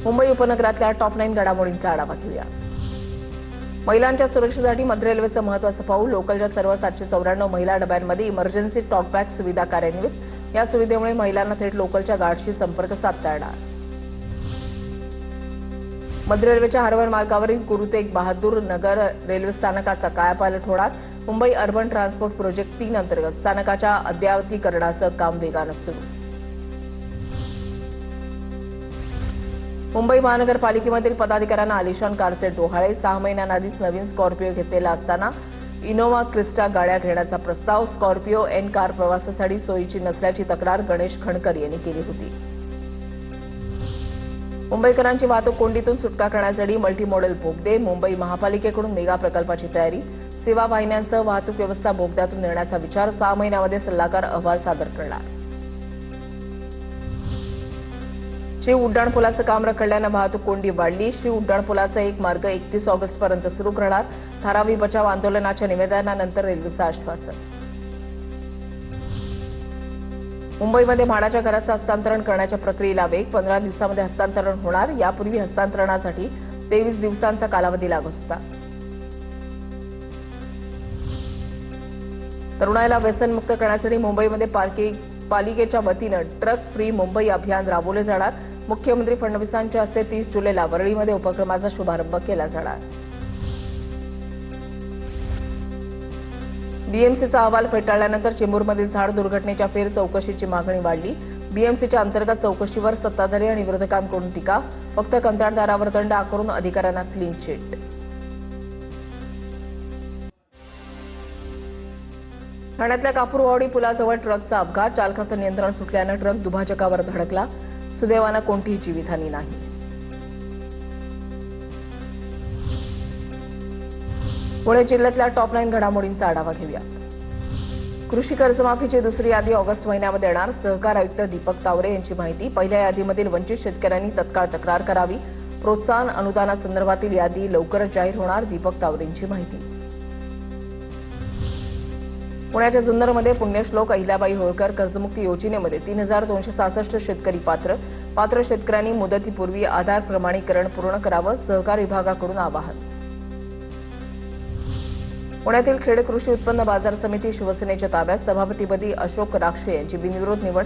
मुंबई उपनगरातल्या टॉप 9 घडामोडींचा आढावा घेऊया। महिलांच्या सुरक्षेसाठी मध्य रेल्वेचं महत्त्वाचं पाऊल। लोकलच्या सर्व 794 महिला डब्यांमध्ये इमर्जन्सी टॉकबॅक सुविधा कार्यान्वित। या सुविधेमुळे महिलांना थेट लोकलच्या गार्डशी संपर्क साधता येणार। मध्य रेल्वेच्या हार्बर मार्गावरील गुरु तेग बहादूर नगर रेल्वे स्थानकाचा कायापालट होणार। मुंबई अर्बन ट्रान्सपोर्ट प्रोजेक्ट 3 अंतर्गत स्थानकाच्या अद्ययावतीकरणाचं काम वेगानं सुरू। मुंबई महानगरपालिकेमधील पदाधिकाऱ्यांना आलिशान कारचे डोहाळे। 6 महिन्यांआधीच नवीन स्कॉर्पिओ घेतलेला असताना इनोव्हा क्रिस्टा गाड्या घेण्याचा प्रस्ताव। स्कॉर्पिओ एन कार प्रवासासाठी सोयीची नसल्याची तक्रार गणेश खणकर यांनी केली होती। मुंबईकरांची वाहतूक कोंडीतून सुटका करण्यासाठी मल्टीमॉडल बोगदे। मुंबई महापालिकेकडून मेगा प्रकल्पाची तयारी। सेवा वाहिन्यांसह वाहतूक व्यवस्था बोगद्यातून नेण्याचा विचार। 6 महिन्यामध्ये सल्लागार अहवाल सादर करणार। शीव उड्डाणपुलाचं काम रखडल्यानं वाहतूक कोंडी वाढली। शीव उड्डाणपुलाचा एक मार्ग 31 ऑगस्टपर्यंत सुरू करणार। धारावी बचाव आंदोलनाच्या निवेदनानंतर रेल्वेचं आश्वासन। मुंबईमध्ये म्हाडाच्या घराचं हस्तांतरण करण्याच्या प्रक्रियेला वेग। 15 दिवसांमध्ये हस्तांतरण होणार। यापूर्वी हस्तांतरणासाठी 23 दिवसांचा कालावधी लागत होता। तरुणाईला व्यसनमुक्त करण्यासाठी मुंबईमध्ये पालिकेच्या वतीनं ट्रक फ्री मुंबई अभियान राबवले जाणार। मुख्यमंत्री फडणवीसांच्या हस्ते 30 जुलैला वरळीमध्ये उपक्रमाचा शुभारंभ केला जाणार। बीएमसीचा अहवाल फेटाळल्यानंतर चेंबूरमधील झाड दुर्घटनेच्या फेर चौकशीची मागणी वाढली। बीएमसीच्या अंतर्गत चौकशीवर सत्ताधारी आणि विरोधकांकडून टीका। फक्त कंत्राटदारावर दंड आकारून अधिकाऱ्यांना क्लीन चिट। ठाण्यातल्या कापूरवाडी पुलाजवळ ट्रकचा अपघात। चालकाचं नियंत्रण सुटल्यानं ट्रक दुभाजकावर धडकला। सुदैवानं कोणतीही जीवितहानी नाही। पुणे जिल्ह्यातल्या टॉप 9 घडामोडींचा आढावा घेऊया। कृषी कर्जमाफीची दुसरी यादी ऑगस्ट महिन्यामध्ये येणार। सहकार आयुक्त दीपक तावरे यांची माहिती। पहिल्या यादीमधील वंचित शेतकऱ्यांनी तत्काळ तक्रार करावी। प्रोत्साहन अनुदानासंदर्भातील यादी लवकरच जाहीर होणार। दीपक तावरेंची माहिती। पुण्याच्या जुन्नरमध्ये पुण्यश्लोक अहिल्याबाई होळकर कर्जमुक्ती योजनेमध्ये 3266 शेतकरी पात्र शेतकऱ्यांनी मुदतीपूर्वी आधार प्रमाणीकरण पूर्ण करावं। सहकार विभागाकडून आवाहन। पुण्यातील खेड कृषी उत्पन्न बाजार समिती शिवसेनेच्या ताब्यात। सभापतीपदी अशोक राक्षे यांची बिनविरोध निवड।